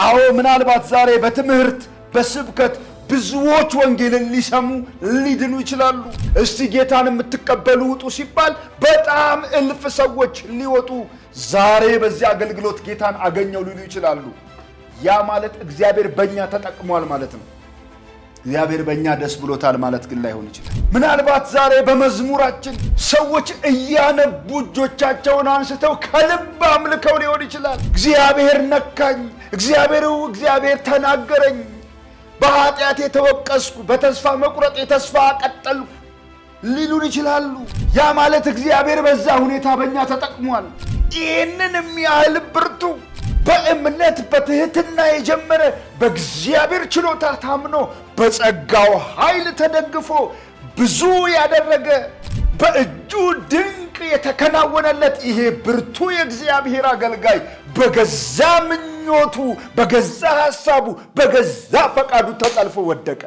አዎ ምናልባት ዛሬ በትምህርት በስብከት ብዙዎች ወንጌልን ሊሰሙ ሊድኑ ይችላሉ። እስቲ ጌታን የምትቀበሉ ውጡ ሲባል በጣም እልፍ ሰዎች ሊወጡ ዛሬ በዚህ አገልግሎት ጌታን አገኘው ሊሉ ይችላሉ። ያ ማለት እግዚአብሔር በእኛ ተጠቅሟል ማለት ነው። እግዚአብሔር በእኛ ደስ ብሎታል ማለት ግን ላይሆን ይችላል። ምናልባት ዛሬ በመዝሙራችን ሰዎች እያነቡ እጆቻቸውን አንስተው ከልብ አምልከው ሊሆን ይችላል። እግዚአብሔር ነካኝ፣ እግዚአብሔር ተናገረኝ፣ በኃጢአት የተወቀስኩ፣ በተስፋ መቁረጥ የተስፋ ቀጠልኩ ሊሉን ይችላሉ። ያ ማለት እግዚአብሔር በዛ ሁኔታ በእኛ ተጠቅሟል። ይህንን የሚያህል ብርቱ በእምነት በትህትና የጀመረ በእግዚአብሔር ችሎታ ታምኖ በጸጋው ኃይል ተደግፎ ብዙ ያደረገ በእጁ ድንቅ የተከናወነለት ይሄ ብርቱ የእግዚአብሔር አገልጋይ በገዛ ምኞቱ፣ በገዛ ሐሳቡ፣ በገዛ ፈቃዱ ተጠልፎ ወደቀ።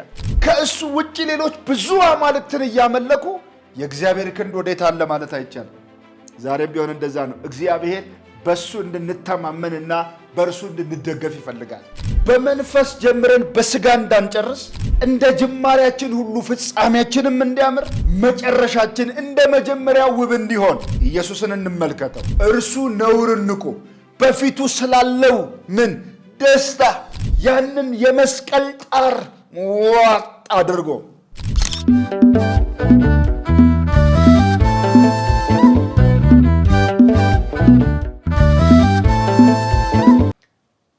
ከእሱ ውጪ ሌሎች ብዙ አማልክትን እያመለኩ የእግዚአብሔር ክንድ ወዴት አለ ማለት አይቻልም። ዛሬም ቢሆን እንደዛ ነው። እግዚአብሔር በሱ እንድንተማመንና በእርሱ እንድንደገፍ ይፈልጋል። በመንፈስ ጀምረን በስጋ እንዳንጨርስ እንደ ጅማሬያችን ሁሉ ፍጻሜያችንም እንዲያምር መጨረሻችን እንደ መጀመሪያው ውብ እንዲሆን ኢየሱስን እንመልከተው። እርሱ ነውርን ንቆ በፊቱ ስላለው ደስታ ያንን የመስቀል ጣር ዋጥ አድርጎ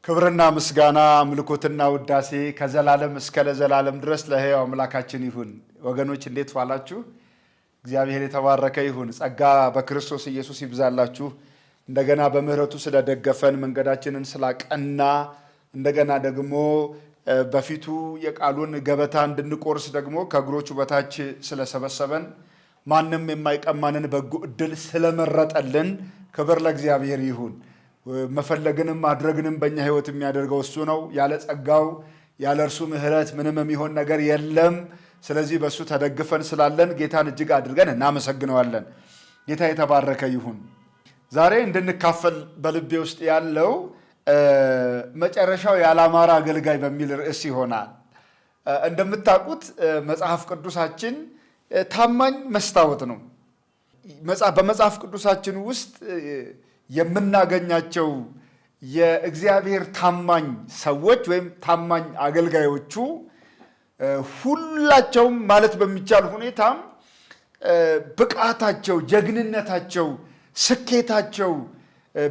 ክብርና ምስጋና አምልኮትና ውዳሴ ከዘላለም እስከ ለዘላለም ድረስ ለሕያው አምላካችን ይሁን። ወገኖች እንዴት ዋላችሁ? እግዚአብሔር የተባረከ ይሁን። ጸጋ በክርስቶስ ኢየሱስ ይብዛላችሁ። እንደገና በምህረቱ ስለደገፈን መንገዳችንን ስላቀና እንደገና ደግሞ በፊቱ የቃሉን ገበታ እንድንቆርስ ደግሞ ከእግሮቹ በታች ስለሰበሰበን ማንም የማይቀማንን በጎ ዕድል ስለመረጠልን ክብር ለእግዚአብሔር ይሁን። መፈለግንም ማድረግንም በእኛ ሕይወት የሚያደርገው እሱ ነው። ያለ ጸጋው ያለ እርሱ ምህረት ምንም የሚሆን ነገር የለም። ስለዚህ በእሱ ተደግፈን ስላለን ጌታን እጅግ አድርገን እናመሰግነዋለን። ጌታ የተባረከ ይሁን። ዛሬ እንድንካፈል በልቤ ውስጥ ያለው መጨረሻው ያላማረ አገልጋይ በሚል ርዕስ ይሆናል። እንደምታውቁት መጽሐፍ ቅዱሳችን ታማኝ መስታወት ነው። በመጽሐፍ ቅዱሳችን ውስጥ የምናገኛቸው የእግዚአብሔር ታማኝ ሰዎች ወይም ታማኝ አገልጋዮቹ ሁላቸውም ማለት በሚቻል ሁኔታም ብቃታቸው፣ ጀግንነታቸው፣ ስኬታቸው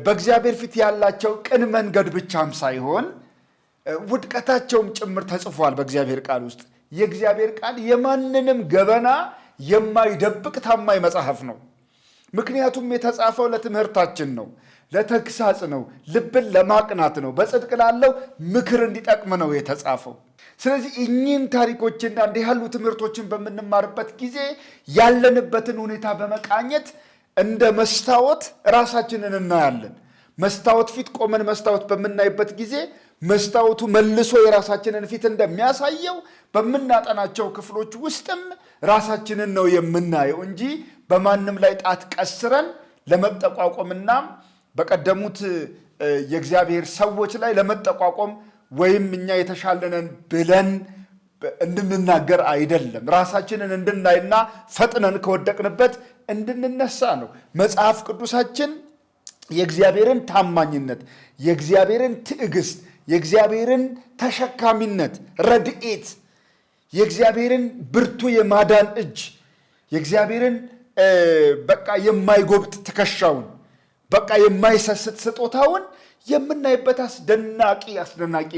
በእግዚአብሔር ፊት ያላቸው ቅን መንገድ ብቻም ሳይሆን ውድቀታቸውም ጭምር ተጽፏል በእግዚአብሔር ቃል ውስጥ። የእግዚአብሔር ቃል የማንንም ገበና የማይደብቅ ታማኝ መጽሐፍ ነው። ምክንያቱም የተጻፈው ለትምህርታችን ነው፣ ለተግሳጽ ነው፣ ልብን ለማቅናት ነው፣ በጽድቅ ላለው ምክር እንዲጠቅም ነው የተጻፈው። ስለዚህ እኚህን ታሪኮችና እንዲህ ያሉ ትምህርቶችን በምንማርበት ጊዜ ያለንበትን ሁኔታ በመቃኘት እንደ መስታወት ራሳችንን እናያለን። መስታወት ፊት ቆመን መስታወት በምናይበት ጊዜ መስታወቱ መልሶ የራሳችንን ፊት እንደሚያሳየው በምናጠናቸው ክፍሎች ውስጥም ራሳችንን ነው የምናየው እንጂ በማንም ላይ ጣት ቀስረን ለመጠቋቆምና በቀደሙት የእግዚአብሔር ሰዎች ላይ ለመጠቋቆም ወይም እኛ የተሻለነን ብለን እንድንናገር አይደለም። ራሳችንን እንድናይና ፈጥነን ከወደቅንበት እንድንነሳ ነው። መጽሐፍ ቅዱሳችን የእግዚአብሔርን ታማኝነት፣ የእግዚአብሔርን ትዕግስት፣ የእግዚአብሔርን ተሸካሚነት፣ ረድኤት፣ የእግዚአብሔርን ብርቱ የማዳን እጅ፣ የእግዚአብሔርን በቃ የማይጎብጥ ትከሻውን፣ በቃ የማይሰስት ስጦታውን የምናይበት አስደናቂ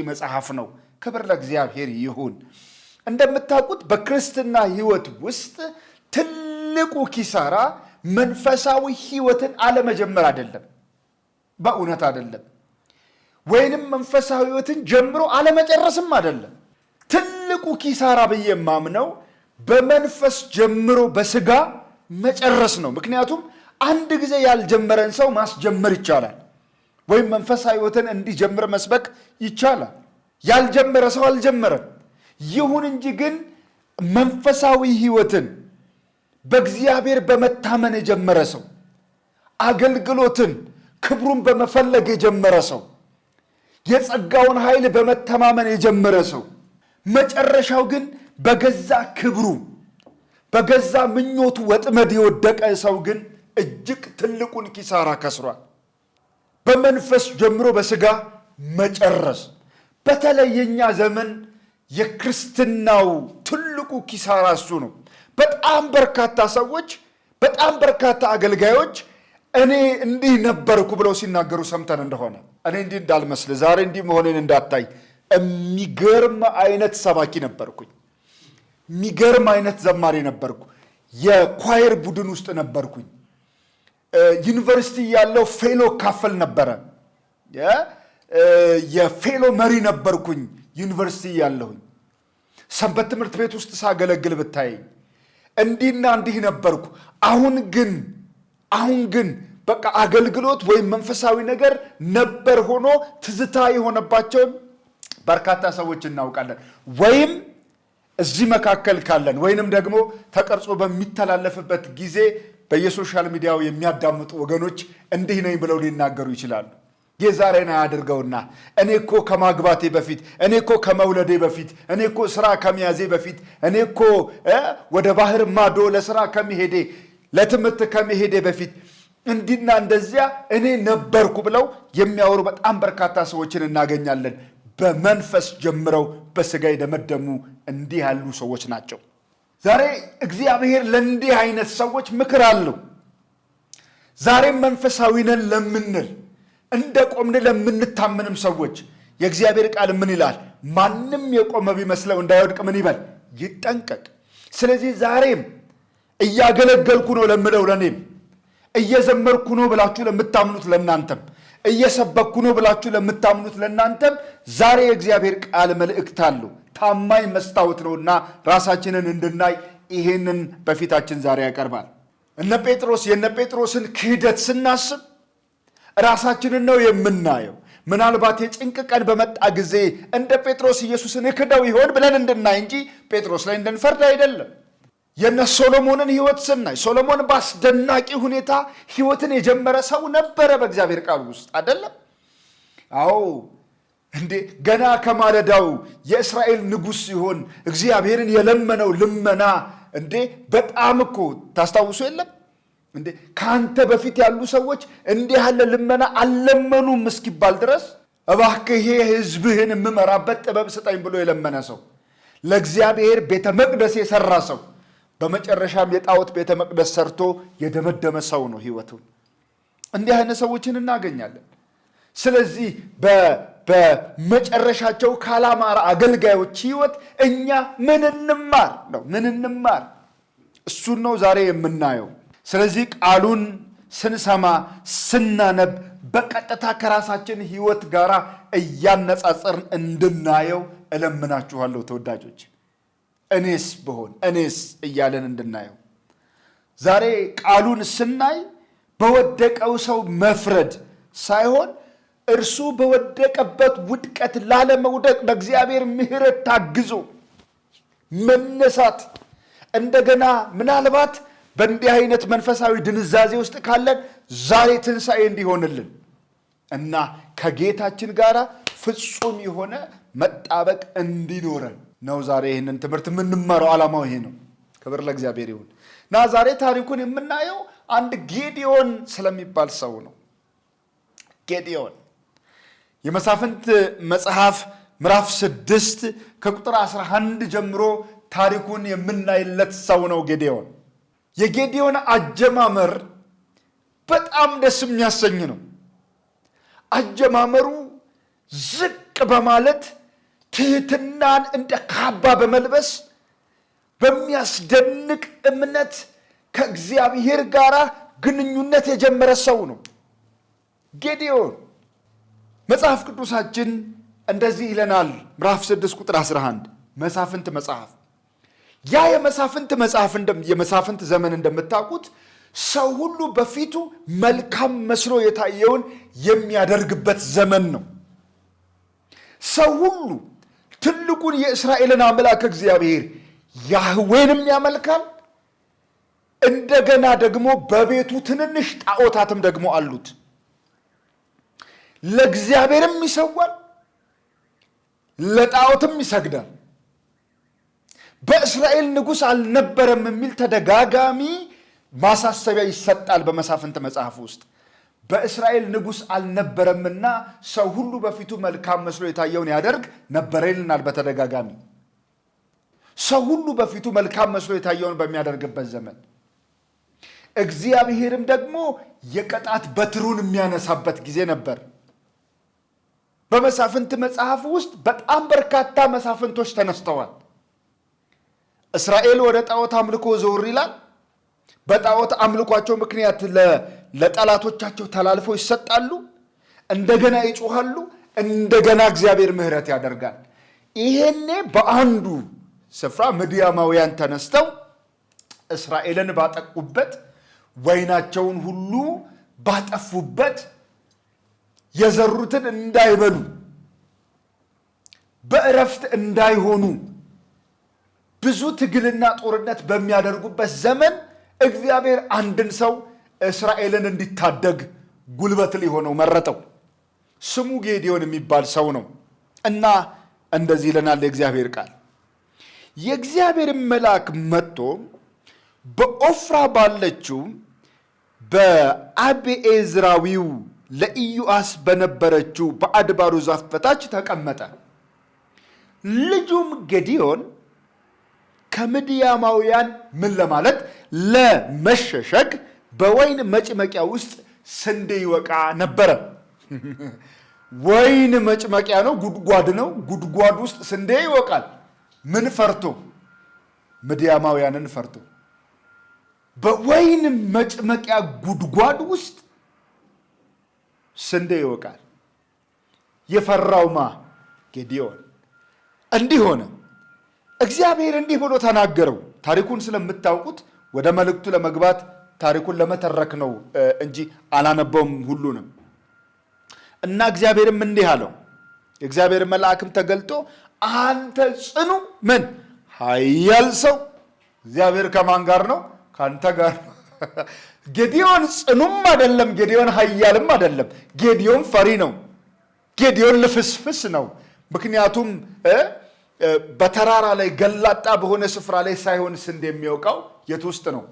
መጽሐፍ ነው። ክብር ለእግዚአብሔር ይሁን። እንደምታውቁት በክርስትና ሕይወት ውስጥ ትልቁ ኪሳራ መንፈሳዊ ሕይወትን አለመጀመር አይደለም፣ በእውነት አይደለም። ወይንም መንፈሳዊ ሕይወትን ጀምሮ አለመጨረስም አይደለም። ትልቁ ኪሳራ ብዬ የማምነው በመንፈስ ጀምሮ በስጋ መጨረስ ነው። ምክንያቱም አንድ ጊዜ ያልጀመረን ሰው ማስጀመር ይቻላል፣ ወይም መንፈሳዊ ሕይወትን እንዲጀምር መስበክ ይቻላል። ያልጀመረ ሰው አልጀመረም። ይሁን እንጂ ግን መንፈሳዊ ሕይወትን በእግዚአብሔር በመታመን የጀመረ ሰው፣ አገልግሎትን ክብሩን በመፈለግ የጀመረ ሰው፣ የጸጋውን ኃይል በመተማመን የጀመረ ሰው መጨረሻው ግን በገዛ ክብሩ በገዛ ምኞቱ ወጥመድ የወደቀ ሰው ግን እጅግ ትልቁን ኪሳራ ከስሯል። በመንፈስ ጀምሮ በስጋ መጨረስ በተለየኛ ዘመን የክርስትናው ትልቁ ኪሳራ እሱ ነው። በጣም በርካታ ሰዎች በጣም በርካታ አገልጋዮች እኔ እንዲህ ነበርኩ ብለው ሲናገሩ ሰምተን እንደሆነ እኔ እንዲህ እንዳልመስል ዛሬ እንዲህ መሆኔን እንዳታይ የሚገርም አይነት ሰባኪ ነበርኩኝ። የሚገርም አይነት ዘማሪ ነበርኩ። የኳየር ቡድን ውስጥ ነበርኩኝ። ዩኒቨርሲቲ ያለው ፌሎ ካፈል ነበረ። የፌሎ መሪ ነበርኩኝ ዩኒቨርሲቲ ያለሁኝ። ሰንበት ትምህርት ቤት ውስጥ ሳገለግል ብታይ እንዲህና እንዲህ ነበርኩ። አሁን ግን በቃ አገልግሎት ወይም መንፈሳዊ ነገር ነበር ሆኖ ትዝታ የሆነባቸውን በርካታ ሰዎች እናውቃለን። ወይም እዚህ መካከል ካለን ወይንም ደግሞ ተቀርጾ በሚተላለፍበት ጊዜ በየሶሻል ሚዲያው የሚያዳምጡ ወገኖች እንዲህ ነኝ ብለው ሊናገሩ ይችላሉ። የዛሬን አያድርገውና እኔ እኮ ከማግባቴ በፊት እኔ እኮ ከመውለዴ በፊት እኔ እኮ ስራ ከመያዜ በፊት እኔ እኮ ወደ ባህር ማዶ ለስራ ከመሄዴ ለትምህርት ከመሄዴ በፊት እንዲና እንደዚያ እኔ ነበርኩ ብለው የሚያወሩ በጣም በርካታ ሰዎችን እናገኛለን። በመንፈስ ጀምረው በስጋ የደመደሙ እንዲህ ያሉ ሰዎች ናቸው። ዛሬ እግዚአብሔር ለእንዲህ አይነት ሰዎች ምክር አለው። ዛሬም መንፈሳዊ ነን ለምንል እንደ ቆምን ለምንታመንም ሰዎች የእግዚአብሔር ቃል ምን ይላል? ማንም የቆመ ቢመስለው እንዳይወድቅ ምን ይበል? ይጠንቀቅ። ስለዚህ ዛሬም እያገለገልኩ ነው ለምለው ለኔም እየዘመርኩ ነው ብላችሁ ለምታምኑት ለናንተም እየሰበኩ ነው ብላችሁ ለምታምኑት ለናንተም ዛሬ የእግዚአብሔር ቃል መልእክት አለው። ታማኝ መስታወት ነውና ራሳችንን እንድናይ ይሄንን በፊታችን ዛሬ ያቀርባል። የነ ጴጥሮስን ክህደት ስናስብ ራሳችንን ነው የምናየው። ምናልባት የጭንቅ ቀን በመጣ ጊዜ እንደ ጴጥሮስ ኢየሱስን ክደው ይሆን ብለን እንድናይ እንጂ ጴጥሮስ ላይ እንድንፈርድ አይደለም። የነ ሶሎሞንን ህይወት ስናይ ሶሎሞን በአስደናቂ ሁኔታ ህይወትን የጀመረ ሰው ነበረ በእግዚአብሔር ቃል ውስጥ አይደለም? አዎ እንዴ ገና ከማለዳው የእስራኤል ንጉሥ ሲሆን እግዚአብሔርን የለመነው ልመና እንዴ በጣም እኮ ታስታውሱ የለም እንዴ? ካንተ በፊት ያሉ ሰዎች እንዲህ ያለ ልመና አልለመኑም እስኪባል ድረስ እባክህ ህዝብህን የምመራበት ጥበብ ስጠኝ ብሎ የለመነ ሰው፣ ለእግዚአብሔር ቤተ መቅደስ የሰራ ሰው፣ በመጨረሻም የጣዖት ቤተ መቅደስ ሰርቶ የደመደመ ሰው ነው ህይወቱ። እንዲህ አይነት ሰዎችን እናገኛለን። ስለዚህ በመጨረሻቸው ካላማራ አገልጋዮች ህይወት እኛ ምን እንማር ነው? ምን እንማር? እሱን ነው ዛሬ የምናየው። ስለዚህ ቃሉን ስንሰማ ስናነብ በቀጥታ ከራሳችን ህይወት ጋር እያነጻጸርን እንድናየው እለምናችኋለሁ ተወዳጆች። እኔስ ብሆን እኔስ እያለን እንድናየው ዛሬ ቃሉን ስናይ በወደቀው ሰው መፍረድ ሳይሆን እርሱ በወደቀበት ውድቀት ላለመውደቅ በእግዚአብሔር ምሕረት ታግዞ መነሳት፣ እንደገና ምናልባት በእንዲህ አይነት መንፈሳዊ ድንዛዜ ውስጥ ካለን ዛሬ ትንሣኤ እንዲሆንልን እና ከጌታችን ጋር ፍጹም የሆነ መጣበቅ እንዲኖረን ነው ዛሬ ይህንን ትምህርት የምንማረው። ዓላማው ይሄ ነው። ክብር ለእግዚአብሔር ይሁን እና ዛሬ ታሪኩን የምናየው አንድ ጌዲዮን ስለሚባል ሰው ነው። ጌዲዮን የመሳፍንት መጽሐፍ ምዕራፍ 6 ከቁጥር 11 ጀምሮ ታሪኩን የምናይለት ሰው ነው ጌዲዮን። የጌዲዮን አጀማመር በጣም ደስ የሚያሰኝ ነው። አጀማመሩ ዝቅ በማለት ትህትናን እንደ ካባ በመልበስ በሚያስደንቅ እምነት ከእግዚአብሔር ጋር ግንኙነት የጀመረ ሰው ነው ጌዲዮን። መጽሐፍ ቅዱሳችን እንደዚህ ይለናል። ምዕራፍ 6 ቁጥር 11 መሳፍንት መጽሐፍ። ያ የመሳፍንት ዘመን እንደምታውቁት ሰው ሁሉ በፊቱ መልካም መስሎ የታየውን የሚያደርግበት ዘመን ነው። ሰው ሁሉ ትልቁን የእስራኤልን አምላክ እግዚአብሔር ያህዌንም ያመልካል። እንደገና ደግሞ በቤቱ ትንንሽ ጣዖታትም ደግሞ አሉት። ለእግዚአብሔርም ይሰዋል፣ ለጣዖትም ይሰግዳል። በእስራኤል ንጉሥ አልነበረም የሚል ተደጋጋሚ ማሳሰቢያ ይሰጣል በመሳፍንት መጽሐፍ ውስጥ። በእስራኤል ንጉሥ አልነበረምና ሰው ሁሉ በፊቱ መልካም መስሎ የታየውን ያደርግ ነበር ይልናል በተደጋጋሚ። ሰው ሁሉ በፊቱ መልካም መስሎ የታየውን በሚያደርግበት ዘመን እግዚአብሔርም ደግሞ የቅጣት በትሩን የሚያነሳበት ጊዜ ነበር። በመሳፍንት መጽሐፍ ውስጥ በጣም በርካታ መሳፍንቶች ተነስተዋል። እስራኤል ወደ ጣዖት አምልኮ ዘወር ይላል። በጣዖት አምልኳቸው ምክንያት ለጠላቶቻቸው ተላልፈው ይሰጣሉ። እንደገና ይጮሃሉ። እንደገና እግዚአብሔር ምሕረት ያደርጋል። ይሄኔ በአንዱ ስፍራ ምድያማውያን ተነስተው እስራኤልን ባጠቁበት፣ ወይናቸውን ሁሉ ባጠፉበት፣ የዘሩትን እንዳይበሉ በእረፍት እንዳይሆኑ ብዙ ትግልና ጦርነት በሚያደርጉበት ዘመን እግዚአብሔር አንድን ሰው እስራኤልን እንዲታደግ ጉልበት ሊሆነው መረጠው። ስሙ ጌዲዮን የሚባል ሰው ነው እና እንደዚህ ይለናል የእግዚአብሔር ቃል። የእግዚአብሔር መልአክ መጥቶ በኦፍራ ባለችው በአቢዔዝራዊው ለኢዮአስ በነበረችው በአድባሩ ዛፍ በታች ተቀመጠ። ልጁም ጌዲዮን ከምድያማውያን ምን ለማለት ለመሸሸግ በወይን መጭመቂያ ውስጥ ስንዴ ይወቃ ነበረ። ወይን መጭመቂያ ነው፣ ጉድጓድ ነው። ጉድጓድ ውስጥ ስንዴ ይወቃል። ምን ፈርቶ? ምድያማውያንን ፈርቶ። በወይን መጭመቂያ ጉድጓድ ውስጥ ስንዴ ይወቃል። የፈራውማ ጌዲዮን። እንዲህ ሆነ። እግዚአብሔር እንዲህ ብሎ ተናገረው። ታሪኩን ስለምታውቁት ወደ መልእክቱ ለመግባት ታሪኩን ለመተረክ ነው እንጂ አላነበውም ሁሉንም። እና እግዚአብሔርም እንዲህ አለው። የእግዚአብሔር መልአክም ተገልጦ አንተ ጽኑ ምን ኃያል ሰው። እግዚአብሔር ከማን ጋር ነው? ከአንተ ጋር ነው። ጌዲዮን ጽኑም አይደለም፣ ጌዲዮን ኃያልም አይደለም። ጌዲዮን ፈሪ ነው። ጌዲዮን ልፍስፍስ ነው። ምክንያቱም በተራራ ላይ ገላጣ በሆነ ስፍራ ላይ ሳይሆን ስንዴ የሚወቃው የት ውስጥ ነው?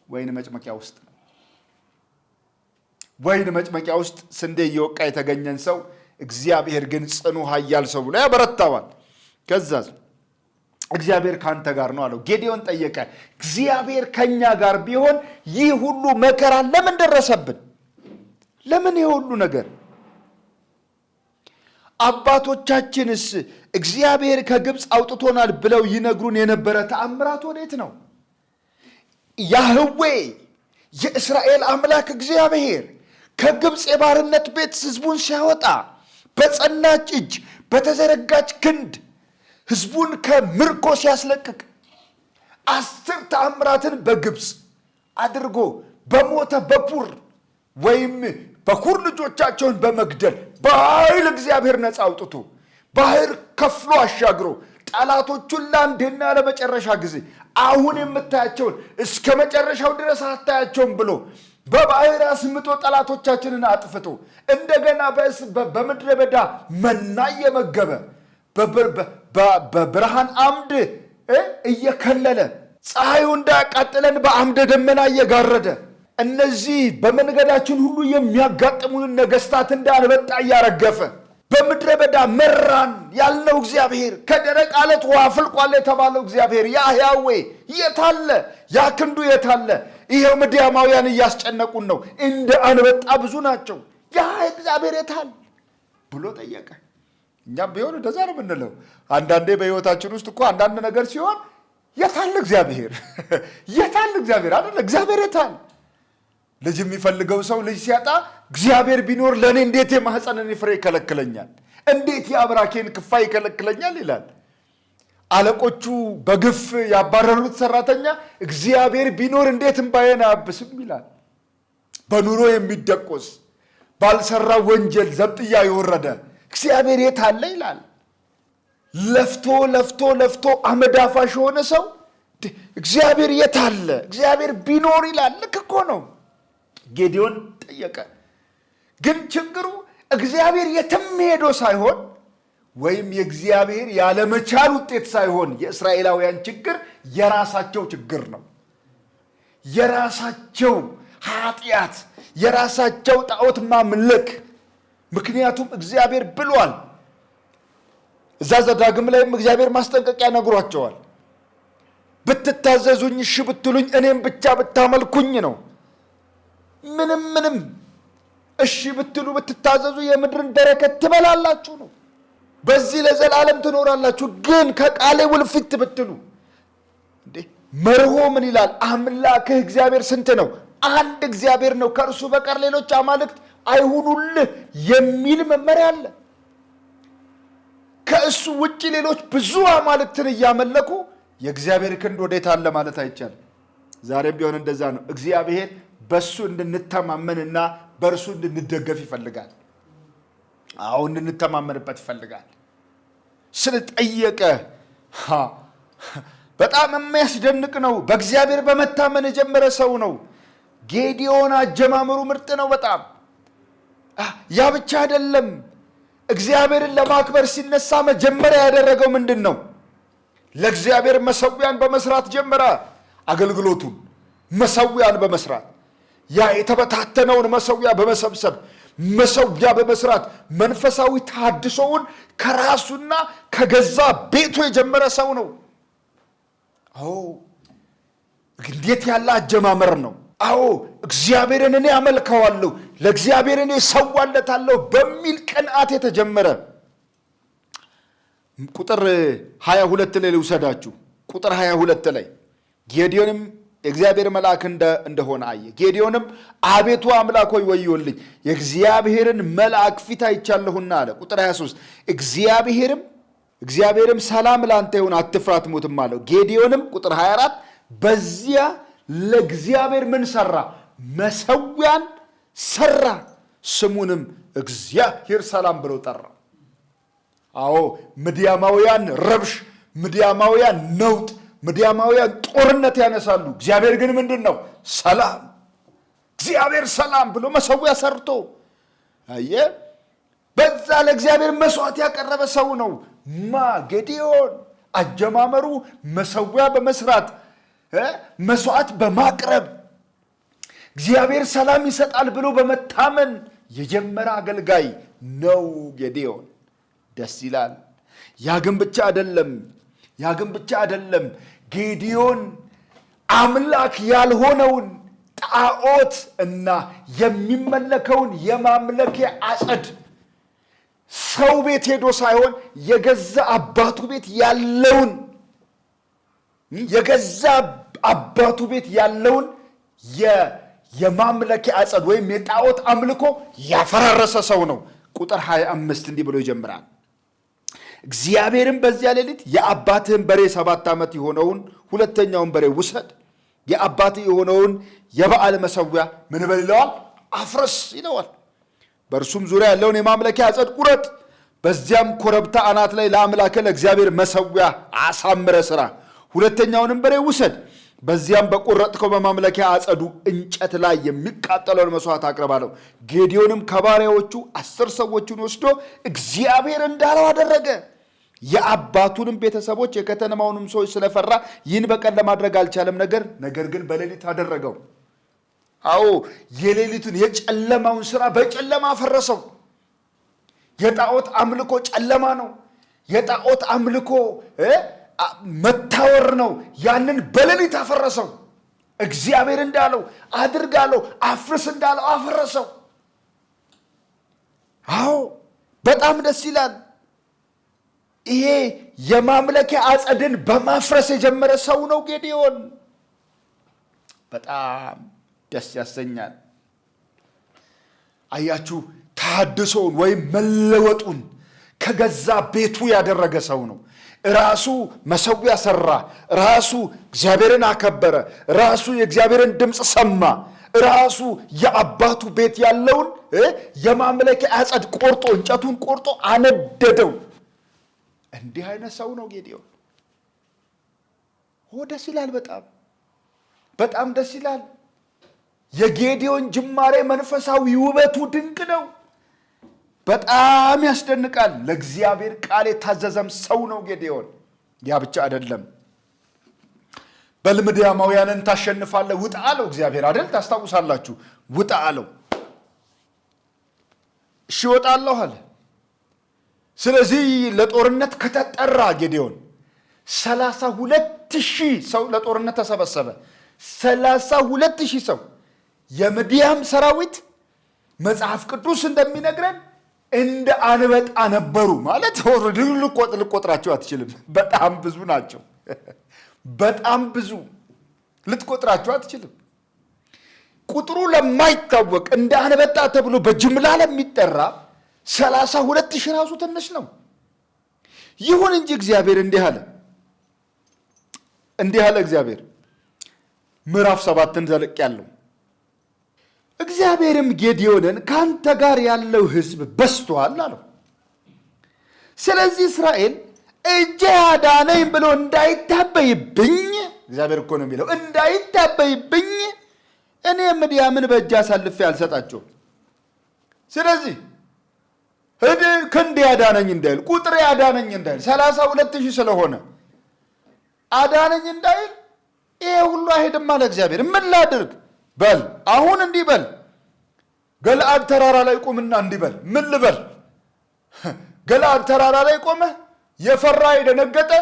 ወይን መጭመቂያ ውስጥ ነው። ወይን መጭመቂያ ውስጥ ስንዴ እየወቃ የተገኘን ሰው እግዚአብሔር ግን ጽኑ ኃያል ሰው ብሎ ያበረታዋል። ከዛ እግዚአብሔር ካንተ ጋር ነው አለው። ጌዲዮን ጠየቀ፣ እግዚአብሔር ከኛ ጋር ቢሆን ይህ ሁሉ መከራ ለምን ደረሰብን? ለምን ይህ ሁሉ ነገር? አባቶቻችንስ እግዚአብሔር ከግብፅ አውጥቶናል ብለው ይነግሩን የነበረ ተአምራት ወዴት ነው? ያህዌ የእስራኤል አምላክ እግዚአብሔር ከግብፅ የባርነት ቤት ሕዝቡን ሲያወጣ በጸናች እጅ በተዘረጋች ክንድ ሕዝቡን ከምርኮ ሲያስለቅቅ 10 ተአምራትን በግብፅ አድርጎ በሞተ በኩር ወይም በኩር ልጆቻቸውን በመግደል በኃይል እግዚአብሔር ነፃ አውጥቶ ባህር ከፍሎ አሻግሮ ጠላቶቹን ለአንዴና ለመጨረሻ ጊዜ አሁን የምታያቸውን እስከ መጨረሻው ድረስ አታያቸውም ብሎ በባህር አስምጦ ጠላቶቻችንን አጥፍቶ እንደገና በምድረ በዳ መና እየመገበ በብርሃን አምድ እየከለለ ፀሐዩ እንዳያቃጥለን በአምደ ደመና እየጋረደ እነዚህ በመንገዳችን ሁሉ የሚያጋጥሙን ነገስታት እንዳንበጣ እያረገፈ በምድረ በዳ መራን ያልነው እግዚአብሔር ከደረቅ አለት ውሃ ፍልቋል የተባለው እግዚአብሔር ያ ያህዌ የታለ? ያ ክንዱ የታለ? ይሄው ምድያማውያን እያስጨነቁን ነው፣ እንደ አንበጣ ብዙ ናቸው። ያ እግዚአብሔር የታል ብሎ ጠየቀ። እኛም ቢሆን እንደዛ ነው የምንለው። አንዳንዴ በህይወታችን ውስጥ እኮ አንዳንድ ነገር ሲሆን የታል እግዚአብሔር? የታል እግዚአብሔር አይደል? እግዚአብሔር የታል? ልጅ የሚፈልገው ሰው ልጅ ሲያጣ እግዚአብሔር ቢኖር ለእኔ እንዴት የማህፀንን ፍሬ ይከለክለኛል? እንዴት የአብራኬን ክፋይ ይከለክለኛል ይላል። አለቆቹ በግፍ ያባረሩት ሰራተኛ እግዚአብሔር ቢኖር እንዴት እንባዬን አያብስም ይላል። በኑሮ የሚደቆስ ባልሰራ ወንጀል ዘብጥያ የወረደ እግዚአብሔር የት አለ ይላል። ለፍቶ ለፍቶ ለፍቶ አመዳፋሽ የሆነ ሰው እግዚአብሔር የት አለ? እግዚአብሔር ቢኖር ይላል። ልክ እኮ ነው። ጌዲዮን ጠየቀ። ግን ችግሩ እግዚአብሔር የትም ሄዶ ሳይሆን ወይም የእግዚአብሔር ያለመቻል ውጤት ሳይሆን የእስራኤላውያን ችግር የራሳቸው ችግር ነው። የራሳቸው ኃጢአት፣ የራሳቸው ጣዖት ማምለክ። ምክንያቱም እግዚአብሔር ብሏል። እዛ ዘዳግም ላይም እግዚአብሔር ማስጠንቀቂያ ነግሯቸዋል። ብትታዘዙኝ እሺ ብትሉኝ እኔም ብቻ ብታመልኩኝ ነው። ምንም እሺ ብትሉ ብትታዘዙ የምድርን በረከት ትበላላችሁ ነው። በዚህ ለዘላለም ትኖራላችሁ። ግን ከቃሌ ውልፊት ብትሉ እንዴ መርሆ ምን ይላል? አምላክህ እግዚአብሔር ስንት ነው? አንድ እግዚአብሔር ነው፣ ከእርሱ በቀር ሌሎች አማልክት አይሁኑልህ የሚል መመሪያ አለ። ከእሱ ውጪ ሌሎች ብዙ አማልክትን እያመለኩ የእግዚአብሔር ክንድ ወዴት አለ ማለት አይቻልም። ዛሬም ቢሆን እንደዛ ነው። እግዚአብሔር በሱ እንድንተማመንና በእርሱ እንድንደገፍ ይፈልጋል። አዎ እንድንተማመንበት ይፈልጋል። ስለጠየቀ በጣም የሚያስደንቅ ነው። በእግዚአብሔር በመታመን የጀመረ ሰው ነው ጌዲዮን። አጀማመሩ ምርጥ ነው በጣም። ያ ብቻ አይደለም። እግዚአብሔርን ለማክበር ሲነሳ መጀመሪያ ያደረገው ምንድን ነው? ለእግዚአብሔር መሰዊያን በመስራት ጀመረ። አገልግሎቱን መሰዊያን በመስራት ያ የተበታተነውን መሰዊያ በመሰብሰብ መሰዊያ በመስራት መንፈሳዊ ተሐድሶውን ከራሱና ከገዛ ቤቱ የጀመረ ሰው ነው። አዎ እንዴት ያለ አጀማመር ነው! አዎ እግዚአብሔርን እኔ አመልከዋለሁ፣ ለእግዚአብሔር እኔ ሰዋለታለሁ በሚል ቅንዓት የተጀመረ። ቁጥር 22 ላይ ልውሰዳችሁ። ቁጥር 22 ላይ ጌዲዮንም የእግዚአብሔር መልአክ እንደሆነ አየ። ጌዲዮንም አቤቱ አምላክ ሆይ ወዮልኝ፣ የእግዚአብሔርን መልአክ ፊት አይቻለሁና አለ። ቁጥር 23 እግዚአብሔርም ሰላም ላንተ ይሁን አትፍራ አትሞትም አለው። ጌዲዮንም ቁጥር 24 በዚያ ለእግዚአብሔር ምን ሰራ? መሰዊያን ሰራ፣ ስሙንም እግዚአብሔር ሰላም ብሎ ጠራ። አዎ ምድያማውያን ረብሽ፣ ምድያማውያን ነውጥ፣ ምድያማውያን ጦርነት ያነሳሉ። እግዚአብሔር ግን ምንድን ነው? ሰላም። እግዚአብሔር ሰላም ብሎ መሰዊያ ሰርቶ አየ። በዛ ለእግዚአብሔር መስዋዕት ያቀረበ ሰው ነው ጌዲዮን። አጀማመሩ መሰዊያ በመስራት መስዋዕት በማቅረብ እግዚአብሔር ሰላም ይሰጣል ብሎ በመታመን የጀመረ አገልጋይ ነው ጌዲዮን። ደስ ይላል። ያ ግን ብቻ አይደለም። ጌዲዮን አምላክ ያልሆነውን ጣዖት እና የሚመለከውን የማምለኪያ አጸድ ሰው ቤት ሄዶ ሳይሆን የገዛ አባቱ ቤት ያለውን የማምለኪያ አጸድ ወይም የጣዖት አምልኮ ያፈራረሰ ሰው ነው። ቁጥር 25 እንዲህ ብሎ ይጀምራል። እግዚአብሔርም በዚያ ሌሊት የአባትህን በሬ 7 ዓመት የሆነውን ሁለተኛውን በሬ ውሰድ፣ የአባትህ የሆነውን የበዓል መሰዊያ ምን በል ይለዋል? አፍርስ ይለዋል። በእርሱም ዙሪያ ያለውን የማምለኪያ አጸድ ቁረጥ፣ በዚያም ኮረብታ አናት ላይ ለአምላክህ ለእግዚአብሔር መሰዊያ አሳምረ ስራ። ሁለተኛውንም በሬ ውሰድ፣ በዚያም በቆረጥከው በማምለኪያ አጸዱ እንጨት ላይ የሚቃጠለውን መስዋዕት አቅርብ አለው። ጌዲዮንም ከባሪያዎቹ 10 ሰዎችን ወስዶ እግዚአብሔር እንዳለው አደረገ። የአባቱንም ቤተሰቦች የከተማውንም ሰዎች ስለፈራ ይህን በቀን ለማድረግ አልቻለም። ነገር ግን በሌሊት አደረገው። አዎ የሌሊቱን የጨለማውን ስራ በጨለማ ፈረሰው። የጣዖት አምልኮ ጨለማ ነው። የጣዖት አምልኮ መታወር ነው። ያንን በሌሊት አፈረሰው። እግዚአብሔር እንዳለው አድርጋለሁ፣ አፍርስ እንዳለው አፈረሰው። አዎ በጣም ደስ ይላል። ይሄ የማምለኪያ አጸድን በማፍረስ የጀመረ ሰው ነው ጌዲዮን። በጣም ደስ ያሰኛል። አያችሁ፣ ተሐድሶውን ወይም መለወጡን ከገዛ ቤቱ ያደረገ ሰው ነው። ራሱ መሰዊያ ሰራ፣ ራሱ እግዚአብሔርን አከበረ፣ ራሱ የእግዚአብሔርን ድምፅ ሰማ፣ ራሱ የአባቱ ቤት ያለውን የማምለኪያ አጸድ ቆርጦ እንጨቱን ቆርጦ አነደደው። እንዲህ አይነት ሰው ነው ጌዲዮን። ደስ ይላል። በጣም ደስ ይላል። የጌዲዮን ጅማሬ መንፈሳዊ ውበቱ ድንቅ ነው። በጣም ያስደንቃል። ለእግዚአብሔር ቃል የታዘዘም ሰው ነው ጌዴዎን። ያ ብቻ አይደለም። በልምድያማውያንን ታሸንፋለህ ውጣ አለው እግዚአብሔር አይደል? ታስታውሳላችሁ። ውጣ አለው። እሺ እወጣለሁ አለ። ስለዚህ ለጦርነት ከተጠራ ጌዴዎን 32,000 ሰው ለጦርነት ተሰበሰበ። 32,000 ሰው። የምድያም ሰራዊት መጽሐፍ ቅዱስ እንደሚነግረን እንደ አንበጣ ነበሩ። ማለት ልቆጥራቸው አትችልም። በጣም ብዙ ናቸው። በጣም ብዙ ልትቆጥራቸው አትችልም። ቁጥሩ ለማይታወቅ እንደ አንበጣ ተብሎ በጅምላ ለሚጠራ 32,000 ራሱ ትንሽ ነው። ይሁን እንጂ እግዚአብሔር እንዲህ አለ እግዚአብሔር ምዕራፍ 7ን ዘልቅ ያለው እግዚአብሔርም ጌዴዎንን ካንተ ጋር ያለው ሕዝብ በዝቷል አለው። ስለዚህ እስራኤል እጄ አዳነኝ ብሎ እንዳይታበይብኝ፣ እግዚአብሔር እኮ ነው የሚለው እንዳይታበይብኝ እኔ ምድያምን በእጅ አሳልፌ አልሰጣቸውም። ስለዚህ ሂድ ክንዴ አዳነኝ እንዳይል፣ ቁጥሬ አዳነኝ እንዳይል፣ 32,000 ስለሆነ አዳነኝ እንዳይል ይሄ ሁሉ አይሄድም አለ እግዚአብሔር። ምን ላድርግ በል፣ አሁን እንዲህ በል፣ ገለዓድ ተራራ ላይ ቁምና እንዲህ በል። ምን ልበል? ገለዓድ ተራራ ላይ ቆመ የፈራ የደነገጠ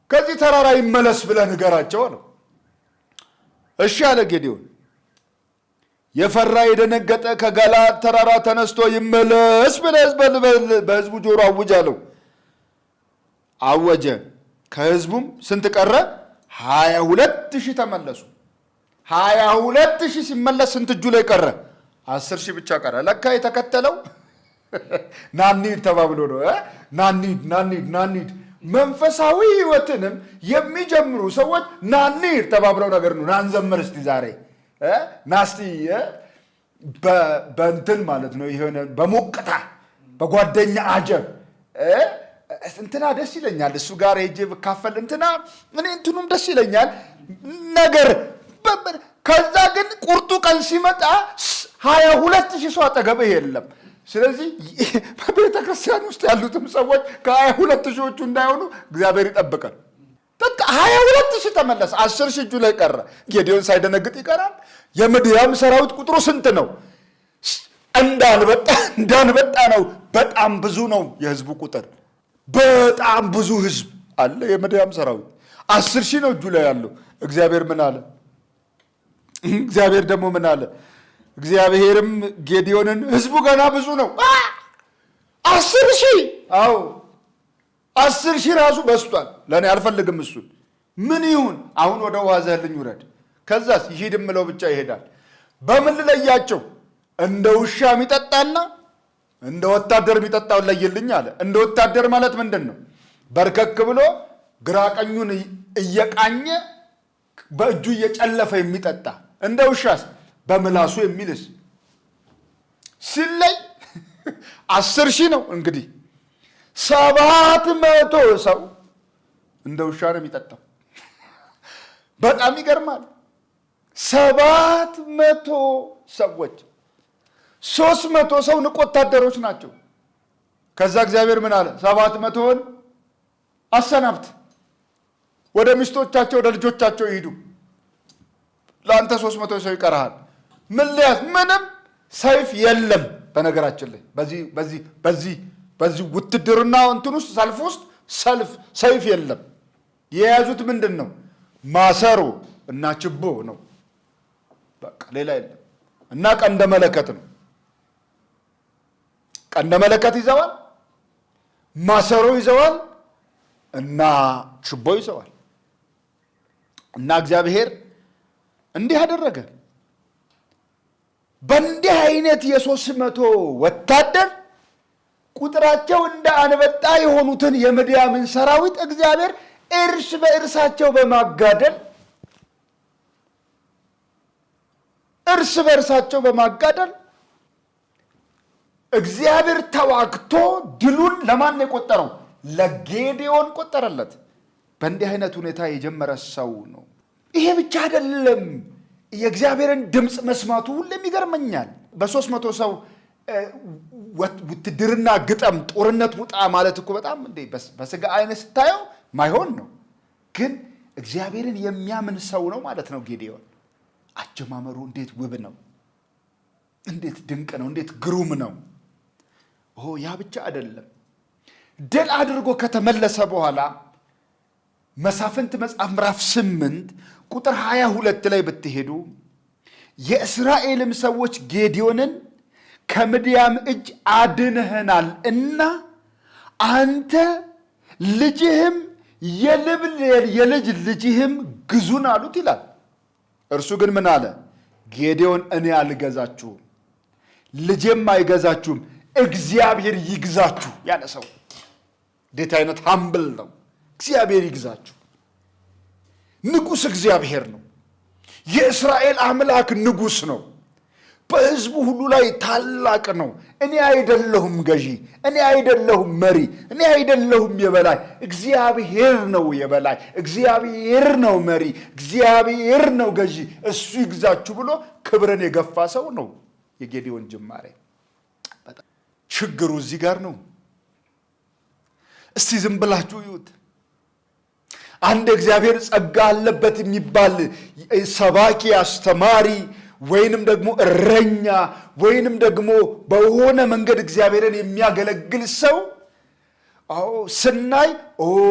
ከዚህ ተራራ ይመለስ ብለህ ንገራቸው አለው። እሺ አለ ጌዴዎን። የፈራ የደነገጠ ከገለዓድ ተራራ ተነስቶ ይመለስ ብለህ በሕዝቡ ጆሮ አውጅ አለው። አወጀ። ከሕዝቡም ስንት ቀረ? 22,000 ተመለሱ። 22,000 ሲመለስ ስንት እጁ ላይ ቀረ? 10,000 ብቻ ቀረ። ለካ የተከተለው ናኒድ ተባብሎ ነው። ናኒድ መንፈሳዊ ህይወትንም የሚጀምሩ ሰዎች ናኒድ ተባብለው ነገር ነው። ናንዘምር እስቲ ዛሬ ናስቲ በእንትን ማለት ነው። ይሄን በሞቅታ በጓደኛ አጀብ እንትና ደስ ይለኛል፣ እሱ ጋር ሄጄ ብካፈል እንትና እኔ እንትኑም ደስ ይለኛል ነገር። ከዛ ግን ቁርጡ ቀን ሲመጣ 22,000 ሰው አጠገብህ የለም። ስለዚህ በቤተ ክርስቲያን ውስጥ ያሉትም ሰዎች ከ22,000ዎቹ እንዳይሆኑ እግዚአብሔር ይጠብቃል። በቃ 22,000 ተመለሰ፣ 10,000 እጁ ላይ ቀረ። ጌዴዎን ሳይደነግጥ ይቀራል። የምድያም ሰራዊት ቁጥሩ ስንት ነው? እንዳንበጣ ነው። በጣም ብዙ ነው የህዝቡ ቁጥር። በጣም ብዙ ህዝብ አለ። የምድያም ሰራዊት 10,000 ነው እጁ ላይ ያለው። እግዚአብሔር ምን አለ? እግዚአብሔር ደግሞ ምን አለ? እግዚአብሔርም ጌዴዎንን ህዝቡ ገና ብዙ ነው 10,000። አዎ 10,000 ራሱ በስቷል። ለእኔ አልፈልግም እሱን። ምን ይሁን አሁን ወደ ውሃ ዘህልኝ ውረድ፣ ከዛስ ይሄድ የምለው ብቻ ይሄዳል። በምን ልለያቸው? እንደ ውሻ የሚጠጣና እንደ ወታደር የሚጠጣውን ለይልኝ አለ። እንደ ወታደር ማለት ምንድን ነው? በርከክ ብሎ ግራ ቀኙን እየቃኘ በእጁ እየጨለፈ የሚጠጣ። እንደ ውሻስ በምላሱ የሚልስ። ሲለይ 10,000 ነው እንግዲህ 700 ሰው እንደ ውሻ ነው የሚጠጣው። በጣም ይገርማል። 700 ሰዎች 300 ሰው ንቁ ወታደሮች ናቸው። ከዛ እግዚአብሔር ምን አለ? 700ን አሰናብት፣ ወደ ሚስቶቻቸው ወደ ልጆቻቸው ይሄዱ። ለአንተ 300 ሰው ይቀርሃል። ምን ሊያዝ? ምንም ሰይፍ የለም። በነገራችን ላይ በዚህ ውትድርና እንትን ውስጥ ሰልፍ ውስጥ ሰይፍ የለም። የያዙት ምንድን ነው? ማሰሮ እና ችቦ ነው። በቃ ሌላ የለም። እና ቀንደ መለከት ነው። ቀንደ መለከት ይዘዋል፣ ማሰሮ ይዘዋል እና ችቦ ይዘዋል። እና እግዚአብሔር እንዲህ አደረገ። በእንዲህ አይነት የ300 ወታደር ቁጥራቸው እንደ አንበጣ የሆኑትን የምድያምን ሰራዊት እግዚአብሔር እርስ በእርሳቸው በማጋደል እግዚአብሔር ተዋግቶ ድሉን ለማን ነው የቆጠረው? ለጌዴዎን ቆጠረለት። በእንዲህ አይነት ሁኔታ የጀመረ ሰው ነው። ይሄ ብቻ አይደለም፣ የእግዚአብሔርን ድምፅ መስማቱ ሁሌም ይገርመኛል። በ300 ሰው ውትድርና ግጠም ጦርነት ውጣ ማለት እኮ በጣም እንዴ በስጋ አይነ ስታየው ማይሆን ነው። ግን እግዚአብሔርን የሚያምን ሰው ነው ማለት ነው ጌዲዮን። አጀማመሩ እንዴት ውብ ነው! እንዴት ድንቅ ነው! እንዴት ግሩም ነው! ያ ብቻ አይደለም። ድል አድርጎ ከተመለሰ በኋላ መሳፍንት መጽሐፍ ምዕራፍ 8 ቁጥር 22 ላይ ብትሄዱ የእስራኤልም ሰዎች ጌዲዮንን ከምድያም እጅ አድነህናል እና አንተ ልጅህም የልጅ ልጅህም ግዙን አሉት ይላል። እርሱ ግን ምን አለ? ጌዲዮን እኔ አልገዛችሁም፣ ልጄም አይገዛችሁም፣ እግዚአብሔር ይግዛችሁ ያለ ሰው። እንዴት አይነት ሃምብል ነው! እግዚአብሔር ይግዛችሁ። ንጉሥ እግዚአብሔር ነው። የእስራኤል አምላክ ንጉሥ ነው። በሕዝቡ ሁሉ ላይ ታላቅ ነው። እኔ አይደለሁም ገዢ፣ እኔ አይደለሁም መሪ፣ እኔ አይደለሁም የበላይ፣ እግዚአብሔር ነው የበላይ፣ እግዚአብሔር ነው መሪ፣ እግዚአብሔር ነው ገዢ፣ እሱ ይግዛችሁ ብሎ ክብርን የገፋ ሰው ነው የጌዲዮን ጅማሬ። ችግሩ እዚህ ጋር ነው። እስቲ ዝም ብላችሁ ይዩት። አንድ እግዚአብሔር ጸጋ አለበት የሚባል ሰባኪ አስተማሪ ወይንም ደግሞ እረኛ ወይንም ደግሞ በሆነ መንገድ እግዚአብሔርን የሚያገለግል ሰው ስናይ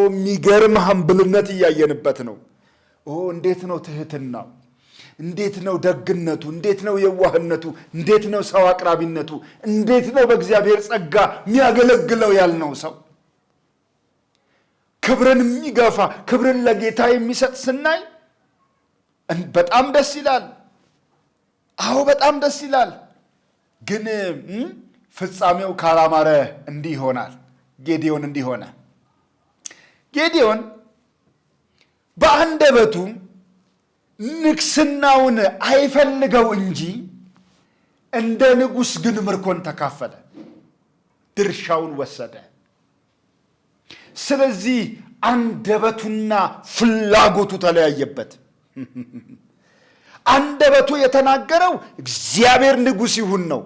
የሚገርም ሀምብልነት እያየንበት ነው። እንዴት ነው ትህትናው? እንዴት ነው ደግነቱ? እንዴት ነው የዋህነቱ? እንዴት ነው ሰው አቅራቢነቱ? እንዴት ነው በእግዚአብሔር ጸጋ የሚያገለግለው ያልነው ሰው ክብርን የሚገፋ ክብርን ለጌታ የሚሰጥ ስናይ በጣም ደስ ይላል። በጣም ደስ ይላል። ግን ፍጻሜው ካላማረ እንዲህ ይሆናል። ጌዲዮን እንዲህ ሆነ። ጌዲዮን በአንደበቱ ንግስናውን አይፈልገው እንጂ እንደ ንጉሥ ግን ምርኮን ተካፈለ፣ ድርሻውን ወሰደ። ስለዚህ አንደበቱና ፍላጎቱ ተለያየበት። አንደበቱ የተናገረው እግዚአብሔር ንጉሥ ይሁን ነው።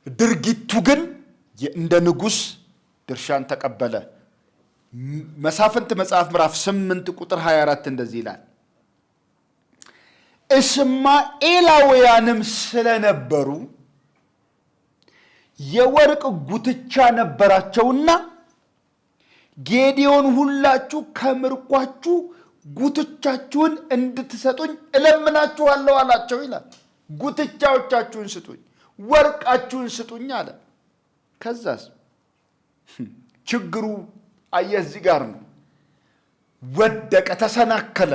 ድርጊቱ ግን እንደ ንጉሥ ድርሻን ተቀበለ። መሳፍንት መጽሐፍ ምዕራፍ 8 ቁጥር 24 እንደዚህ ይላል። እስማኤላውያንም ስለነበሩ የወርቅ ጉትቻ ነበራቸውና ጌዲዮን ሁላችሁ ከምርኳችሁ ጉትቻችሁን እንድትሰጡኝ እለምናችኋለሁ አላቸው ይላል። ጉትቻዎቻችሁን ስጡኝ፣ ወርቃችሁን ስጡኝ አለ። ከዛስ ችግሩ እዚህ ጋር ነው። ወደቀ፣ ተሰናከለ።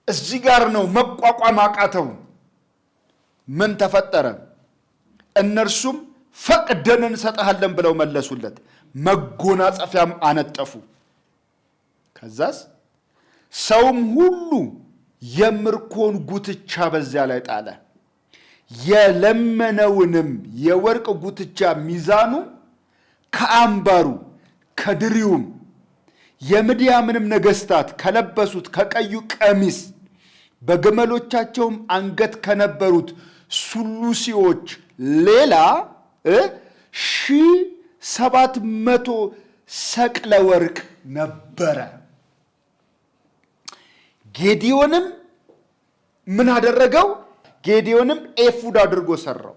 እዚህ ጋር ነው መቋቋም አቃተው። ምን ተፈጠረ? እነርሱም ፈቅደን እንሰጥሃለን ብለው መለሱለት። መጎናጸፊያም አነጠፉ። ከዛስ ሰውም ሁሉ የምርኮን ጉትቻ በዚያ ላይ ጣለ። የለመነውንም የወርቅ ጉትቻ ሚዛኑ ከአምባሩ ከድሪውም የምድያምንም ነገሥታት ከለበሱት ከቀዩ ቀሚስ በግመሎቻቸውም አንገት ከነበሩት ሱሉሲዎች ሌላ 1700 ሰቅለ ወርቅ ነበረ። ጌዲዮንም ምን አደረገው? ጌዲዮንም ኤፉድ አድርጎ ሰራው፣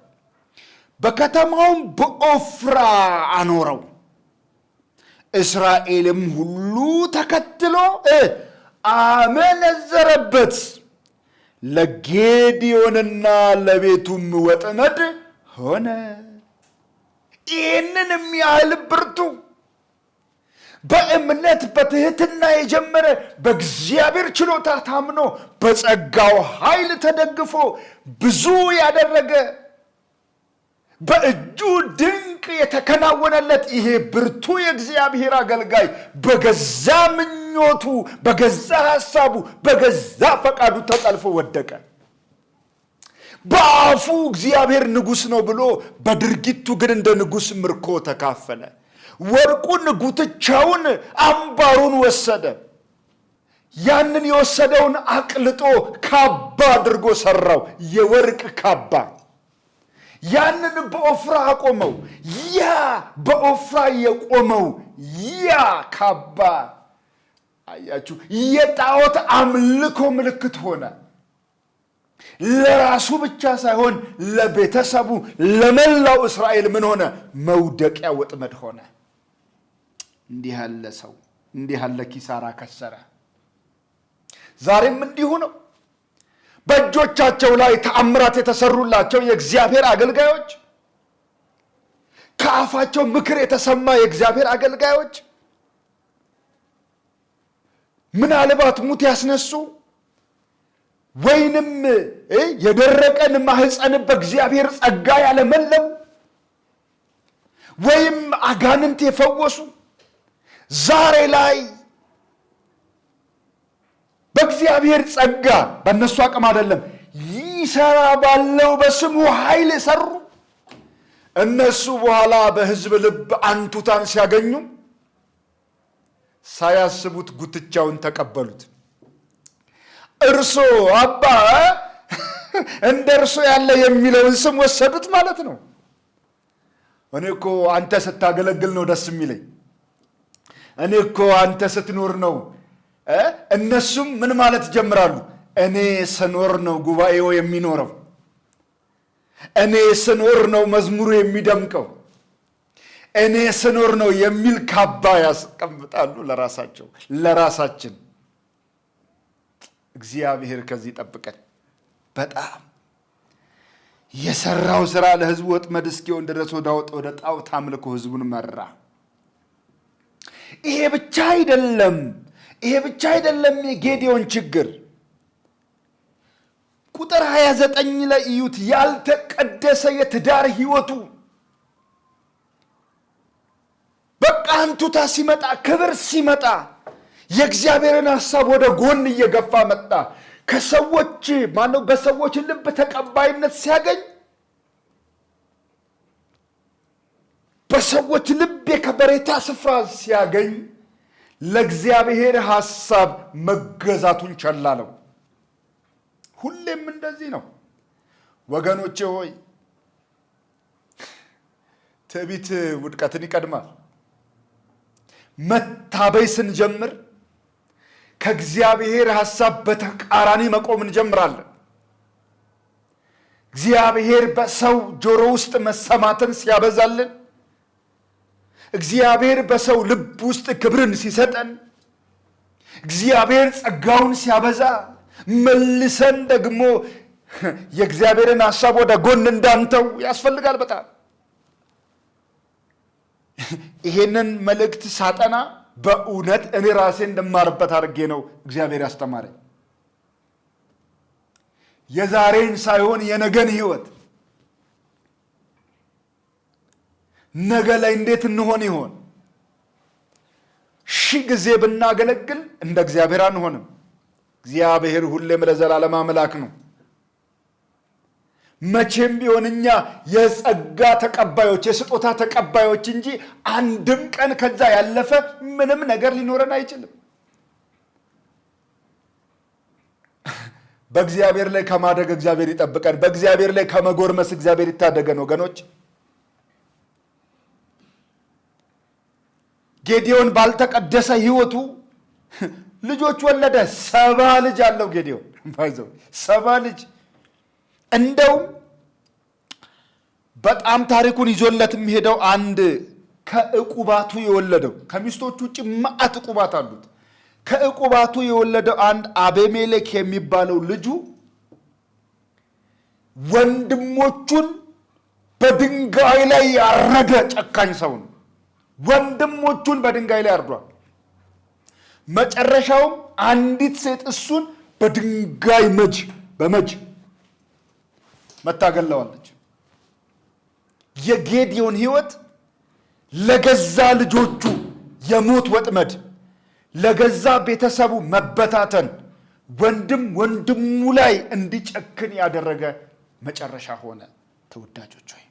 በከተማውም በኦፍራ አኖረው። እስራኤልም ሁሉ ተከትሎ አመነዘረበት፣ ለጌዲዮንና ለቤቱም ወጥመድ ሆነ። ይህንን የሚያህል ብርቱ በእምነት በትህትና የጀመረ በእግዚአብሔር ችሎታ ታምኖ በጸጋው ኃይል ተደግፎ ብዙ ያደረገ በእጁ ድንቅ የተከናወነለት ይሄ ብርቱ የእግዚአብሔር አገልጋይ በገዛ ምኞቱ፣ በገዛ ሐሳቡ፣ በገዛ ፈቃዱ ተጠልፎ ወደቀ። በአፉ እግዚአብሔር ንጉሥ ነው ብሎ በድርጊቱ ግን እንደ ንጉሥ ምርኮ ተካፈለ። ወርቁን፣ ጉትቻውን፣ አምባሩን ወሰደ። ያንን የወሰደውን አቅልጦ ካባ አድርጎ ሰራው፣ የወርቅ ካባ። ያንን በኦፍራ አቆመው። ያ በኦፍራ የቆመው ያ ካባ አያችሁ የጣዖት አምልኮ ምልክት ሆነ። ለራሱ ብቻ ሳይሆን ለቤተሰቡ ለመላው እስራኤል ምን ሆነ? መውደቂያ ወጥመድ ሆነ። እንዲህ ያለ ሰው እንዲህ ያለ ኪሳራ ከሰረ። ዛሬም እንዲሁ ነው። በእጆቻቸው ላይ ተአምራት የተሰሩላቸው የእግዚአብሔር አገልጋዮች፣ ከአፋቸው ምክር የተሰማ የእግዚአብሔር አገልጋዮች ምናልባት ሙት ያስነሱ ወይንም የደረቀን ማህፀን በእግዚአብሔር ጸጋ ያለመለሙ ወይም አጋንንት የፈወሱ ዛሬ ላይ በእግዚአብሔር ጸጋ በእነሱ አቅም አይደለም ይሰራ ባለው በስሙ ኃይል የሰሩ እነሱ በኋላ በሕዝብ ልብ አንቱታን ሲያገኙ ሳያስቡት ጉትቻውን ተቀበሉት። እርሶ አባ እንደ እርሶ ያለ የሚለውን ስም ወሰዱት ማለት ነው። እኔ እኮ አንተ ስታገለግል ነው ደስ የሚለኝ። እኔ እኮ አንተ ስትኖር ነው። እነሱም ምን ማለት ጀምራሉ? እኔ ስኖር ነው ጉባኤው የሚኖረው፣ እኔ ስኖር ነው መዝሙሩ የሚደምቀው፣ እኔ ስኖር ነው የሚል ካባ ያስቀምጣሉ ለራሳቸው ለራሳችን። እግዚአብሔር ከዚህ ጠብቀን። በጣም የሰራው ስራ ለሕዝቡ ወጥመድ እስኪሆን ድረስ ወደ ጣዖት አምልኮ ሕዝቡን መራ። ይሄ ብቻ አይደለም የጌዲዮን ችግር። ቁጥር 29 ላይ እዩት። ያልተቀደሰ የትዳር ህይወቱ በቃ አንቱታ ሲመጣ፣ ክብር ሲመጣ የእግዚአብሔርን ሐሳብ ወደ ጎን እየገፋ መጣ። ከሰዎች በሰዎች ልብ ተቀባይነት ሲያገኝ፣ በሰዎች ልብ የከበሬታ ስፍራ ሲያገኝ ለእግዚአብሔር ሐሳብ መገዛቱን ቸላለው። ሁሌም እንደዚህ ነው ወገኖቼ ሆይ። ትዕቢት ውድቀትን ይቀድማል። መታበይ ስንጀምር ከእግዚአብሔር ሐሳብ በተቃራኒ መቆም እንጀምራለን። እግዚአብሔር በሰው ጆሮ ውስጥ መሰማትን ሲያበዛልን፣ እግዚአብሔር በሰው ልብ ውስጥ ክብርን ሲሰጠን፣ እግዚአብሔር ጸጋውን ሲያበዛ መልሰን ደግሞ የእግዚአብሔርን ሐሳብ ወደ ጎን እንዳንተው ያስፈልጋል። በጣም ይሄንን መልእክት ሳጠና በእውነት እኔ ራሴ እንደማርበት አድርጌ ነው እግዚአብሔር ያስተማረኝ። የዛሬን ሳይሆን የነገን ህይወት ነገ ላይ እንዴት እንሆን ይሆን? ሺህ ጊዜ ብናገለግል እንደ እግዚአብሔር አንሆንም። እግዚአብሔር ሁሌም ለዘላለም አምላክ ነው። መቼም ቢሆን እኛ የጸጋ ተቀባዮች የስጦታ ተቀባዮች እንጂ አንድም ቀን ከዛ ያለፈ ምንም ነገር ሊኖረን አይችልም። በእግዚአብሔር ላይ ከማደግ እግዚአብሔር ይጠብቀን። በእግዚአብሔር ላይ ከመጎርመስ እግዚአብሔር ይታደገን። ወገኖች ጌዲዮን ባልተቀደሰ ህይወቱ ልጆች ወለደ። 70 ልጅ አለው ጌዲዮን። 70 ልጅ። እንደውም በጣም ታሪኩን ይዞለት የሚሄደው አንድ ከዕቁባቱ የወለደው ከሚስቶቹ ውጭ ማዕት ዕቁባት አሉት። ከዕቁባቱ የወለደው አንድ አቤሜሌክ የሚባለው ልጁ ወንድሞቹን በድንጋይ ላይ ያረደ ጨካኝ ሰው ነው። ወንድሞቹን በድንጋይ ላይ አርዷል። መጨረሻውም አንዲት ሴት እሱን በድንጋይ በመጅ መታገለዋለች። የጌዲዮን ህይወት ለገዛ ልጆቹ የሞት ወጥመድ፣ ለገዛ ቤተሰቡ መበታተን፣ ወንድሙ ላይ እንዲጨክን ያደረገ መጨረሻ ሆነ። ተወዳጆች ሆይ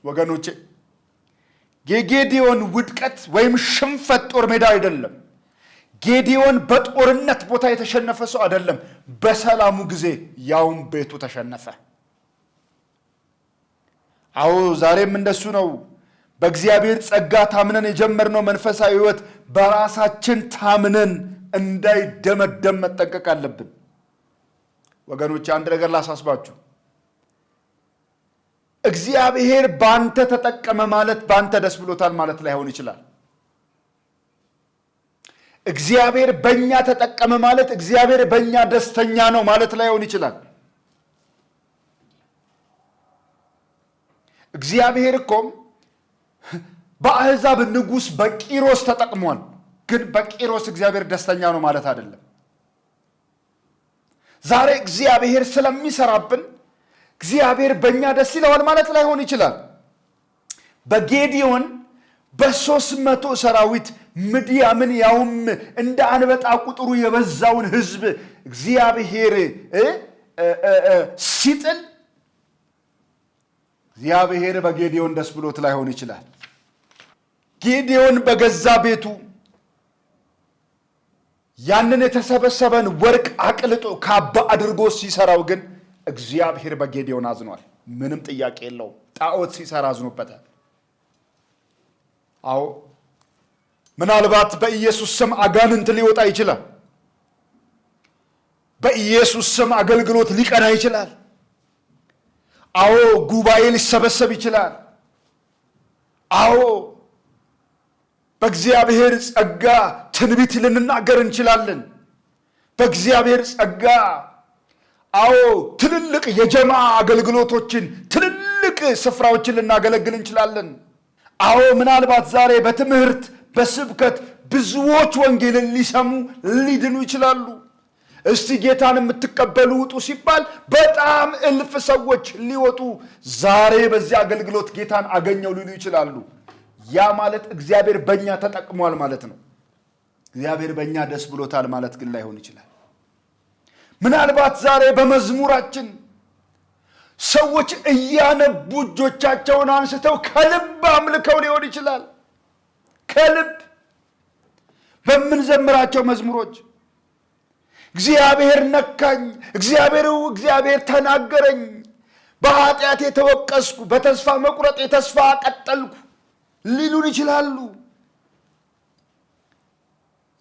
ወገኖቼ የጌዲዮን ውድቀት ወይም ሽንፈት ጦር ሜዳ አይደለም። ጌዲዮን በጦርነት ቦታ የተሸነፈ ሰው አይደለም። በሰላሙ ጊዜ ያውም ቤቱ ተሸነፈ። አዎ ዛሬም እንደሱ ነው። በእግዚአብሔር ጸጋ ታምነን የጀመርነው መንፈሳዊ ሕይወት በራሳችን ታምነን እንዳይደመደም መጠንቀቅ አለብን። ወገኖች አንድ ነገር ላሳስባችሁ። እግዚአብሔር ባንተ ተጠቀመ ማለት ባንተ ደስ ብሎታል ማለት ላይሆን ይችላል። እግዚአብሔር በእኛ ተጠቀመ ማለት እግዚአብሔር በእኛ ደስተኛ ነው ማለት ላይሆን ይችላል። እግዚአብሔር እኮ በአሕዛብ ንጉሥ በቂሮስ ተጠቅሟል። ግን በቂሮስ እግዚአብሔር ደስተኛ ነው ማለት አይደለም። ዛሬ እግዚአብሔር ስለሚሰራብን እግዚአብሔር በእኛ ደስ ይለዋል ማለት ላይሆን ይችላል። በጌዲዮን በ300 ሰራዊት ምድያምን ያውም እንደ አንበጣ ቁጥሩ የበዛውን ሕዝብ እግዚአብሔር ሲጥል እግዚአብሔር በጌዲዮን ደስ ብሎት ላይሆን ይችላል። ጌዲዮን በገዛ ቤቱ ያንን የተሰበሰበን ወርቅ አቅልጦ ካባ አድርጎ ሲሰራው ግን እግዚአብሔር በጌዲዮን አዝኗል። ምንም ጥያቄ የለውም። ጣዖት ሲሰራ አዝኖበታል። አዎ ምናልባት በኢየሱስ ስም አጋንንት ሊወጣ ይችላል። በኢየሱስ ስም አገልግሎት ሊቀና ይችላል። አዎ ጉባኤ ሊሰበሰብ ይችላል። አዎ በእግዚአብሔር ጸጋ ትንቢት ልንናገር እንችላለን። በእግዚአብሔር ጸጋ አዎ ትልልቅ የጀማ አገልግሎቶችን ትልልቅ ስፍራዎችን ልናገለግል እንችላለን። አዎ ምናልባት ዛሬ በትምህርት በስብከት ብዙዎች ወንጌልን ሊሰሙ ሊድኑ ይችላሉ። እስቲ ጌታን የምትቀበሉ ውጡ ሲባል በጣም እልፍ ሰዎች ሊወጡ ዛሬ በዚህ አገልግሎት ጌታን አገኘው ሊሉ ይችላሉ። ያ ማለት እግዚአብሔር በእኛ ተጠቅሟል ማለት ነው። እግዚአብሔር በእኛ ደስ ብሎታል ማለት ግን ላይሆን ይችላል። ምናልባት ዛሬ በመዝሙራችን ሰዎች እያነቡ እጆቻቸውን አንስተው ከልብ አምልከው ሊሆን ይችላል። ከልብ በምንዘምራቸው መዝሙሮች እግዚአብሔር ነካኝ፣ እግዚአብሔር ተናገረኝ፣ በኃጢአት የተወቀስኩ፣ በተስፋ መቁረጥ የተስፋ ቀጠልኩ ሊሉን ይችላሉ።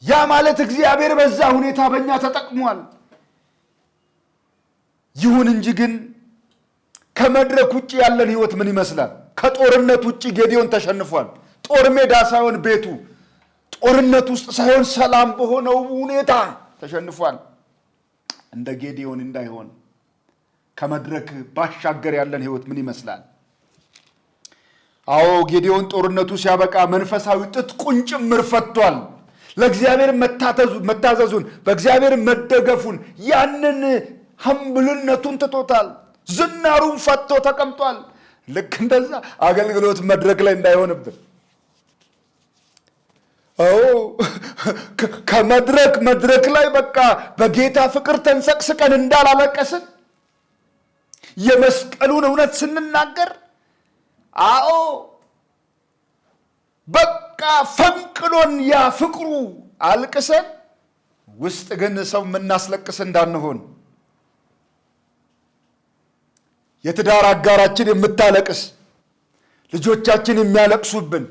ያ ማለት እግዚአብሔር በዛ ሁኔታ በእኛ ተጠቅሟል። ይሁን እንጂ ግን ከመድረክ ውጭ ያለን ህይወት ምን ይመስላል? ከጦርነት ውጭ ጌዲዮን ተሸንፏል። ጦር ሜዳ ሳይሆን ቤቱ፣ ጦርነት ውስጥ ሳይሆን ሰላም በሆነው ሁኔታ ተሸንፏል። እንደ ጌዲዮን እንዳይሆን ከመድረክ ባሻገር ያለን ህይወት ምን ይመስላል? አዎ ጌዲዮን ጦርነቱ ሲያበቃ መንፈሳዊ ጥጥቁን ጭምር ፈቷል። ለእግዚአብሔር መታዘዙን በእግዚአብሔር መደገፉን ያንን ሀምብልነቱን ትቶታል። ዝናሩን ፈቶ ተቀምጧል። ልክ እንደዛ አገልግሎት መድረክ ላይ እንዳይሆንብን። ከመድረክ ላይ በቃ በጌታ ፍቅር ተንሰቅስቀን እንዳላለቀስን የመስቀሉን እውነት ስንናገር አዎ በቃ ፈንቅሎን ያ ፍቅሩ አልቅሰን ውስጥ ግን ሰው የምናስለቅስ እንዳንሆን። የትዳር አጋራችን የምታለቅስ፣ ልጆቻችን የሚያለቅሱብን፣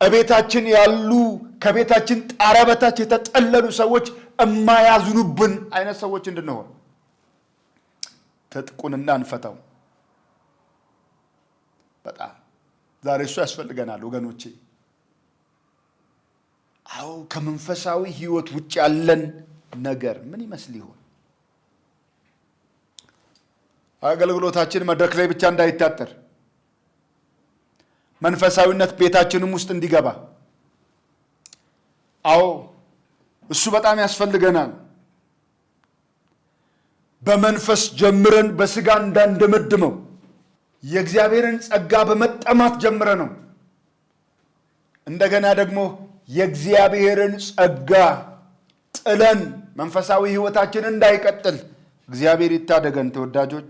እቤታችን ያሉ ከቤታችን ጣሪያ በታች የተጠለሉ ሰዎች የማያዝኑብን አይነት ሰዎች እንድንሆን ትጥቁንና እንፈታው። በጣም ዛሬ እሱ ያስፈልገናል ወገኖቼ። አዎ ከመንፈሳዊ ህይወት ውጭ ያለን ነገር ምን ይመስል ይሆን? አገልግሎታችን መድረክ ላይ ብቻ እንዳይታጠር፣ መንፈሳዊነት ቤታችንም ውስጥ እንዲገባ። አዎ እሱ በጣም ያስፈልገናል። በመንፈስ ጀምረን በስጋ እንዳንደመድመው የእግዚአብሔርን ጸጋ በመጠማት ጀምረ ነው። እንደገና ደግሞ የእግዚአብሔርን ጸጋ ጥለን መንፈሳዊ ህይወታችን እንዳይቀጥል እግዚአብሔር ይታደገን ተወዳጆች።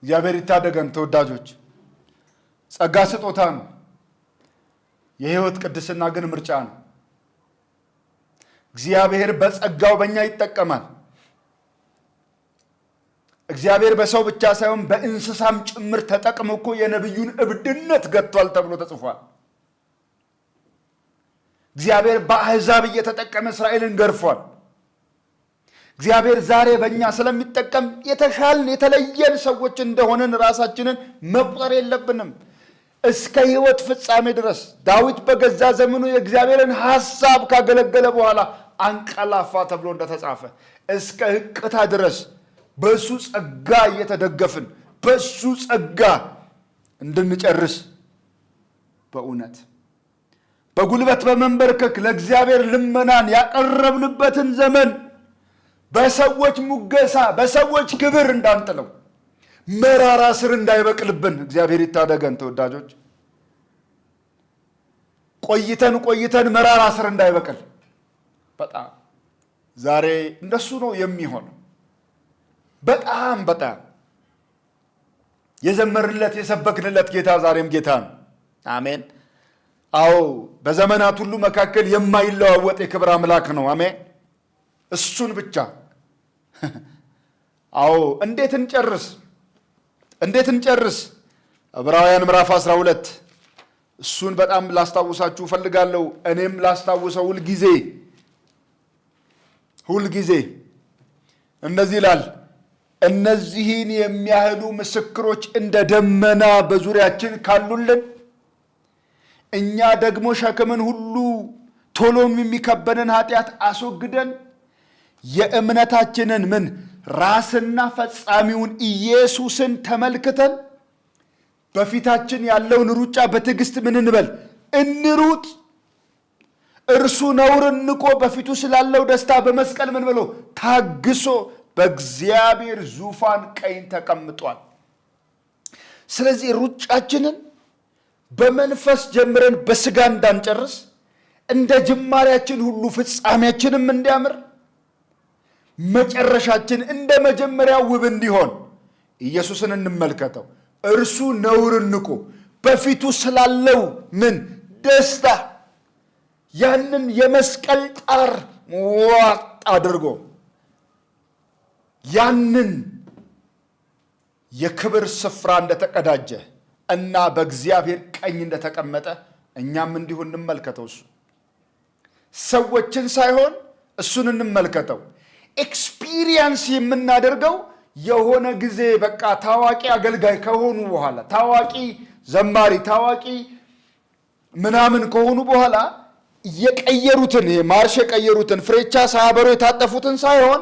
እግዚአብሔር ይታደገን ተወዳጆች። ጸጋ ስጦታ ነው። የህይወት ቅድስና ግን ምርጫ ነው። እግዚአብሔር በጸጋው በእኛ ይጠቀማል። እግዚአብሔር በሰው ብቻ ሳይሆን በእንስሳም ጭምር ተጠቅሞ እኮ የነብዩን እብድነት ገጥቷል ተብሎ ተጽፏል። እግዚአብሔር በአሕዛብ እየተጠቀመ እስራኤልን ገርፏል። እግዚአብሔር ዛሬ በእኛ ስለሚጠቀም የተሻልን የተለየን ሰዎች እንደሆንን ራሳችንን መቁጠር የለብንም። እስከ ሕይወት ፍጻሜ ድረስ ዳዊት በገዛ ዘመኑ የእግዚአብሔርን ሐሳብ ካገለገለ በኋላ አንቀላፋ ተብሎ እንደተጻፈ እስከ ሕቅታ ድረስ በእሱ ጸጋ እየተደገፍን በእሱ ጸጋ እንድንጨርስ በእውነት በጉልበት በመንበርከክ ለእግዚአብሔር ልመናን ያቀረብንበትን ዘመን በሰዎች ሙገሳ በሰዎች ክብር እንዳንጥለው መራራ ስር እንዳይበቅልብን እግዚአብሔር ይታደገን። ተወዳጆች ቆይተን መራራ ስር እንዳይበቅል በጣም ዛሬ እንደሱ ነው የሚሆነው። በጣም የዘመርለት የሰበክንለት ጌታ ዛሬም ጌታ ነው። አሜን። አዎ በዘመናት ሁሉ መካከል የማይለዋወጥ የክብር አምላክ ነው። አሜን። እሱን ብቻ አዎ እንዴት እንጨርስ? ዕብራውያን ምዕራፍ 12 እሱን በጣም ላስታውሳችሁ ፈልጋለሁ። እኔም ላስታውሰው ሁልጊዜ እንደዚህ ይላል፣ እነዚህን የሚያህሉ ምስክሮች እንደ ደመና በዙሪያችን ካሉልን እኛ ደግሞ ሸክምን ሁሉ ቶሎም የሚከበንን ኃጢአት አስወግደን የእምነታችንን ራስና ፈጻሚውን ኢየሱስን ተመልክተን በፊታችን ያለውን ሩጫ በትዕግስት እንሩጥ። እርሱ ነውርን ንቆ በፊቱ ስላለው ደስታ በመስቀል ብሎ ታግሶ በእግዚአብሔር ዙፋን ቀኝ ተቀምጧል። ስለዚህ ሩጫችንን በመንፈስ ጀምረን በስጋ እንዳንጨርስ እንደ ጅማሬያችን ሁሉ ፍጻሜያችንም እንዲያምር መጨረሻችን እንደ መጀመሪያው ውብ እንዲሆን ኢየሱስን እንመልከተው። እርሱ ነውርን ንቆ በፊቱ ስላለው ደስታ ያንን የመስቀል ጣር ዋጥ አድርጎ ያንን የክብር ስፍራ እንደተቀዳጀ እና በእግዚአብሔር ቀኝ እንደተቀመጠ እኛም እንዲሁ እንመልከተው። እሱ ሰዎችን ሳይሆን እሱን እንመልከተው። ኤክስፒሪየንስ የምናደርገው የሆነ ጊዜ በቃ ታዋቂ አገልጋይ ከሆኑ በኋላ ታዋቂ ዘማሪ ታዋቂ ምናምን ከሆኑ በኋላ የቀየሩትን ማርሽ የቀየሩትን ፍሬቻ ሳያበሩ የታጠፉትን ሳይሆን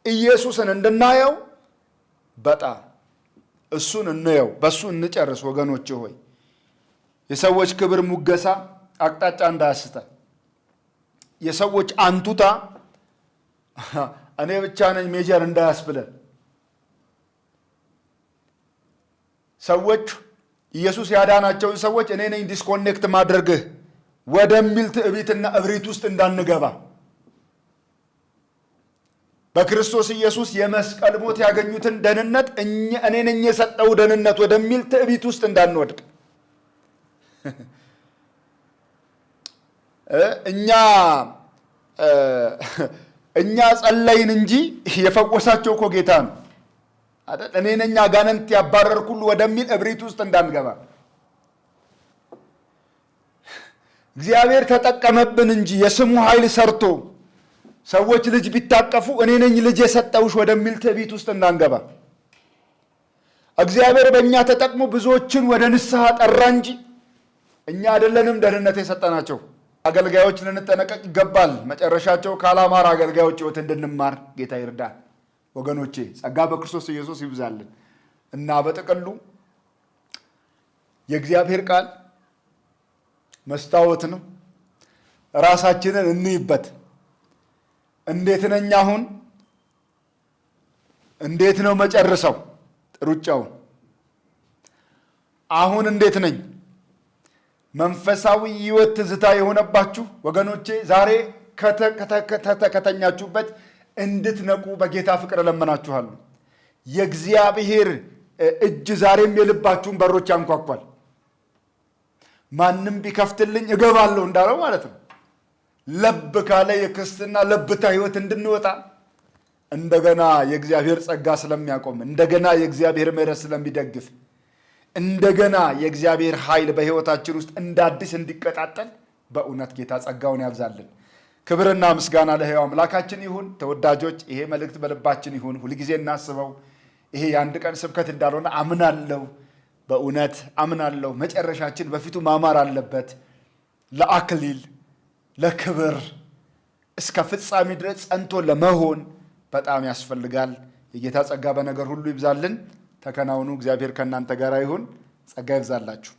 ኢየሱስን እንድናየው በጣም እሱን እንየው፣ በሱ እንጨርስ። ወገኖች ሆይ የሰዎች ክብር ሙገሳ አቅጣጫ እንዳያስተን፣ የሰዎች አንቱታ እኔ ብቻ ነኝ ሜጀር እንዳያስብለን፣ ሰዎች ኢየሱስ ያዳናቸውን ሰዎች እኔ ነኝ ዲስኮኔክት ማድረግህ ወደሚል ትዕቢትና እብሪት ውስጥ እንዳንገባ፣ በክርስቶስ ኢየሱስ የመስቀል ሞት ያገኙትን ደህንነት እኔ ነኝ የሰጠው ደህንነት ወደሚል ትዕቢት ውስጥ እንዳንወድቅ፣ እኛ ጸለይን እንጂ የፈወሳቸው እኮ ጌታ ነው አይደል? እኔ ነኝ አጋንንት ያባረርኩ ሁሉ ወደሚል እብሪት ውስጥ እንዳንገባ እግዚአብሔር ተጠቀመብን እንጂ የስሙ ኃይል ሰርቶ ሰዎች ልጅ ቢታቀፉ እኔ ነኝ ልጅ የሰጠውሽ ወደሚል ትዕቢት ውስጥ እንዳንገባ፣ እግዚአብሔር በእኛ ተጠቅሞ ብዙዎችን ወደ ንስሐ ጠራ እንጂ እኛ አይደለንም ደህንነት የሰጠናቸው። አገልጋዮች ልንጠነቀቅ ይገባል። መጨረሻቸው ካላማር አገልጋዮች ሕይወት እንድንማር ጌታ ይርዳል። ወገኖቼ ጸጋ በክርስቶስ ኢየሱስ ይብዛልን እና በጥቅሉ የእግዚአብሔር ቃል መስታወት ነው። ራሳችንን እንይበት። እንዴት ነኝ አሁን? እንዴት ነው መጨረሻው ሩጫውን? አሁን እንዴት ነኝ? መንፈሳዊ ሕይወት ትዝታ የሆነባችሁ ወገኖቼ ዛሬ ከተኛችሁበት እንድትነቁ በጌታ ፍቅር እለምናችኋለሁ። የእግዚአብሔር እጅ ዛሬም የልባችሁን በሮች ያንኳኳል። ማንም ቢከፍትልኝ እገባለሁ እንዳለው ማለት ነው። ለብ ካለ የክርስትና ለብታ ሕይወት እንድንወጣ እንደገና የእግዚአብሔር ጸጋ ስለሚያቆም እንደገና የእግዚአብሔር ምሕረት ስለሚደግፍ እንደገና የእግዚአብሔር ኃይል በሕይወታችን ውስጥ እንደ አዲስ እንዲቀጣጠል በእውነት ጌታ ጸጋውን ያብዛልን። ክብርና ምስጋና ለሕያው አምላካችን ይሁን። ተወዳጆች ይሄ መልእክት በልባችን ይሁን። ሁልጊዜ እናስበው። ይሄ የአንድ ቀን ስብከት እንዳልሆነ አምናለሁ። በእውነት አምናለሁ። መጨረሻችን በፊቱ ማማር አለበት። ለአክሊል ለክብር እስከ ፍጻሜ ድረስ ጸንቶ ለመሆን በጣም ያስፈልጋል። የጌታ ጸጋ በነገር ሁሉ ይብዛልን። ተከናውኑ። እግዚአብሔር ከእናንተ ጋር ይሁን። ጸጋ ይብዛላችሁ።